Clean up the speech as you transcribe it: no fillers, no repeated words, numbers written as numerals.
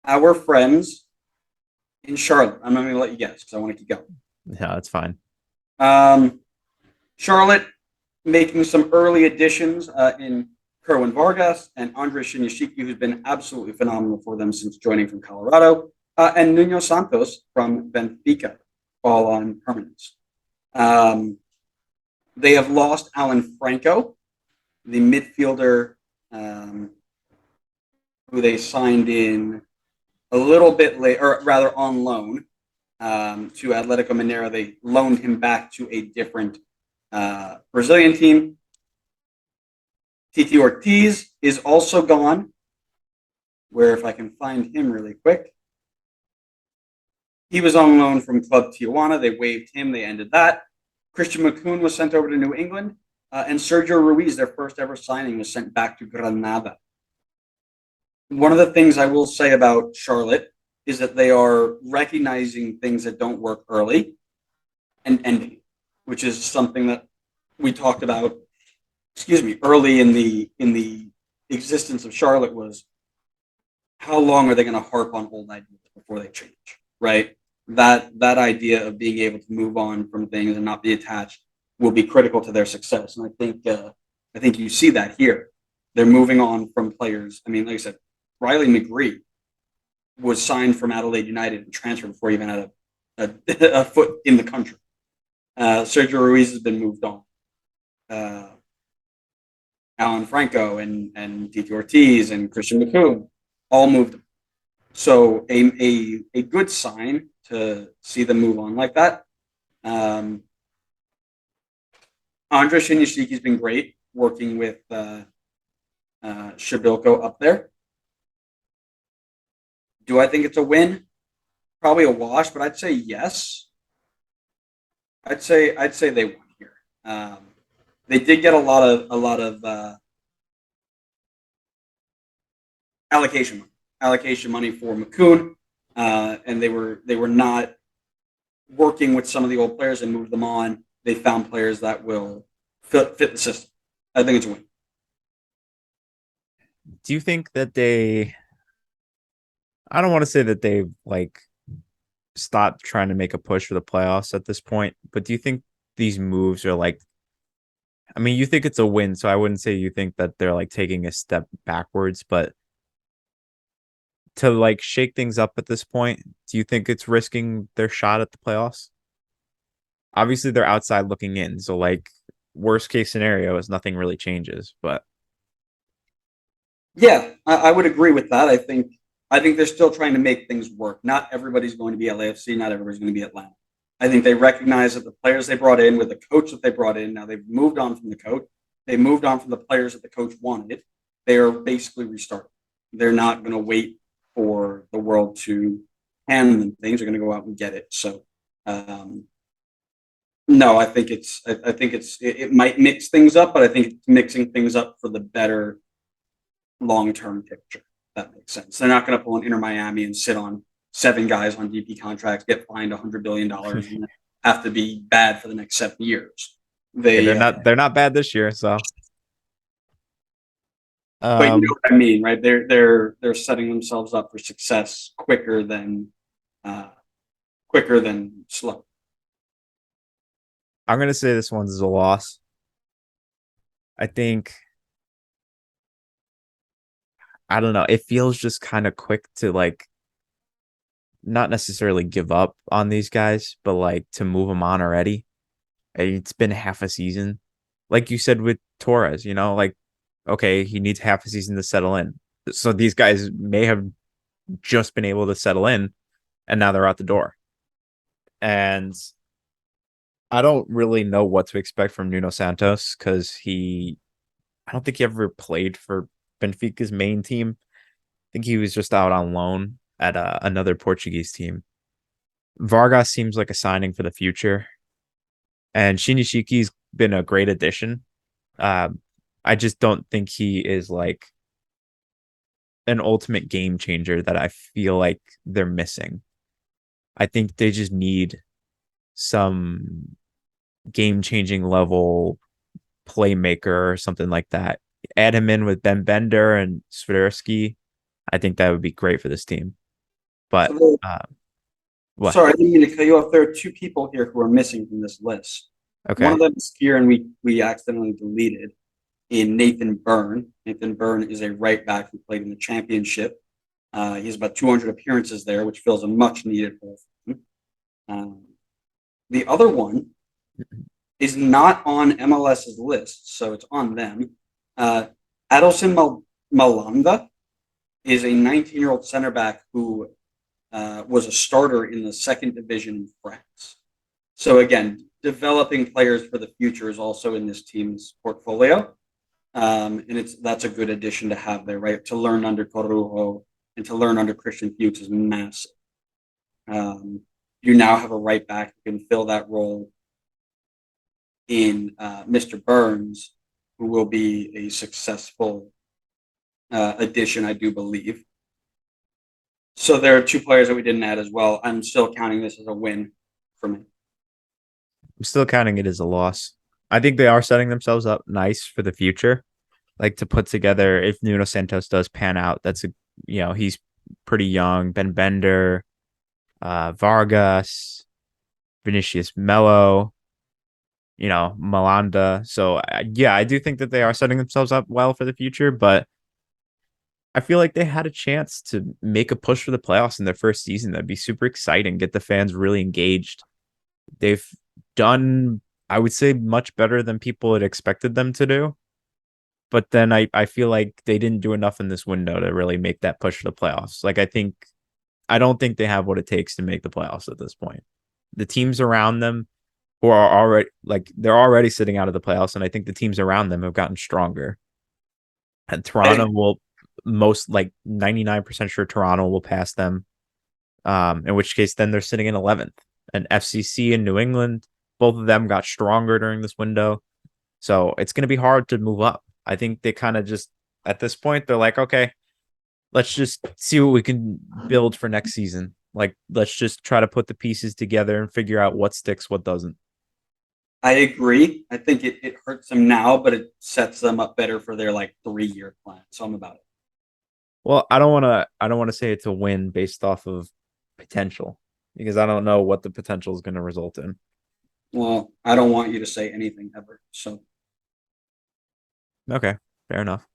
Our friends in Charlotte. I'm not going to let you guess because I want to keep going. Yeah, that's fine. Um, Charlotte making some early additions in Kerwin Vargas and Andres Shinyashiki, who's been absolutely phenomenal for them since joining from Colorado, and Nuno Santos from Benfica, all on permanence. Um, they have lost Alan Franco, the midfielder um, who they signed in a little bit late, or rather on loan to Atletico Mineiro. They loaned him back to a different Brazilian team. Titi Ortiz is also gone. Where if I can find him really quick, he was on loan from Club Tijuana. They waived him. They ended that. Christian McCoon was sent over to New England, and Sergio Ruiz, their first ever signing, was sent back to Granada. One of the things I will say about Charlotte is that they are recognizing things that don't work early and ending, which is something that we talked about. Excuse me, early in the existence of Charlotte was how long are they going to harp on old ideas before they change, right? That idea of being able to move on from things and not be attached will be critical to their success. And I think you see that here. They're moving on from players. I mean, like I said, Riley McGree was signed from Adelaide United and transferred before he even had a foot in the country. Sergio Ruiz has been moved on. Uh, Alan Franco and Titi Ortiz and Christian McCoon all moved. So a good sign to see them move on like that. Um, Andres Shinyashiki's been great working with Shabilko up there. Do I think it's a win? Probably a wash, but I'd say yes. I'd say they won here. They did get a lot of allocation money for McCoon, and they were not working with some of the old players and moved them on. They found players that will fit the system. I think it's a win. Do you think that I don't want to say that they like stopped trying to make a push for the playoffs at this point, but do you think these moves are like, I mean, you think it's a win, so I wouldn't say you think that they're like taking a step backwards, but to like shake things up at this point, do you think it's risking their shot at the playoffs? Obviously, they're outside looking in, so like worst case scenario is nothing really changes, but Yeah, I would agree with that. I think they're still trying to make things work. Not everybody's going to be LAFC. Not everybody's going to be Atlanta. I think they recognize that the players they brought in with the coach that they brought in. Now they've moved on from the coach. They moved on from the players that the coach wanted. They are basically restarting. They're not going to wait for the world to hand them things. They're going to go out and get it. So um, no, I think it might mix things up, but I think it's mixing things up for the better long term picture. That makes sense. They're not going to pull an Inter Miami and sit on seven guys on DP contracts, get fined $100 billion, and have to be bad for the next 7 years. hey, They, they're not bad this year, so but you know um what I mean, right? They're setting themselves up for success uh, quicker than slow. I'm gonna say this one's a loss. I think I don't know. It feels just kind of quick to like not necessarily give up on these guys, but like to move them on already. It's been half a season. Like you said with Torres, like okay, he needs half a season to settle in. So these guys may have just been able to settle in and now they're out the door. And I don't really know what to expect from Nuno Santos because I don't think he ever played for Benfica's main team. I think he was just out on loan at another Portuguese team. Vargas seems like a signing for the future, and Shinishiki's been a great addition. Um, I just don't think he is like an ultimate game changer that I feel like they're missing. I think they just need some game changing level playmaker or something like that. Add him in with Ben Bender and Swiderski. I think that would be great for this team. But So the, what? sorry, I didn't mean to cut you off. There are two people here who are missing from this list. One Okay. of them is here, and we accidentally deleted in Nathan Byrne. Nathan Byrne is a right back who played in the championship. He has about 200 appearances there, which fills a much needed hole for him. The other one is not on MLS's list, so it's on them. Adelson Malanda is a 19-year-old center back who was a starter in the second division in France. So again, developing players for the future is also in this team's portfolio, and that's a good addition to have there, right? To learn under Corujo and to learn under Christian Fuchs is massive. You now have a right back who can fill that role in Mr. Burns, who will be a successful addition, I do believe. So there are two players that we didn't add as well. I'm still counting this as a win for me. I'm still counting it as a loss. I think they are setting themselves up nice for the future. Like to put together if Nuno Santos does pan out, that's a he's pretty young. Ben Bender, Vargas, Vinicius Mello, Malanda. So yeah, I do think that they are setting themselves up well for the future, but I feel like they had a chance to make a push for the playoffs in their first season. That'd be super exciting, get the fans really engaged. They've done, I would say, much better than people had expected them to do. But then I feel like they didn't do enough in this window to really make that push for the playoffs. Like I don't think they have what it takes to make the playoffs at this point. The teams around them who are already they're already sitting out of the playoffs, and I think the teams around them have gotten stronger. And Toronto will 99% sure Toronto will pass them. In which case then they're sitting in 11th. And FCC and New England, both of them got stronger during this window. So it's going to be hard to move up. I think they kind of just, at this point, they're like, okay, let's just see what we can build for next season. Like, let's just try to put the pieces together and figure out what sticks, what doesn't. I agree. I think it hurts them now, but it sets them up better for their 3-year plan. So I'm about it. Well, I don't want to say it's a win based off of potential because I don't know what the potential is going to result in. Well, I don't want you to say anything ever. So Okay, fair enough.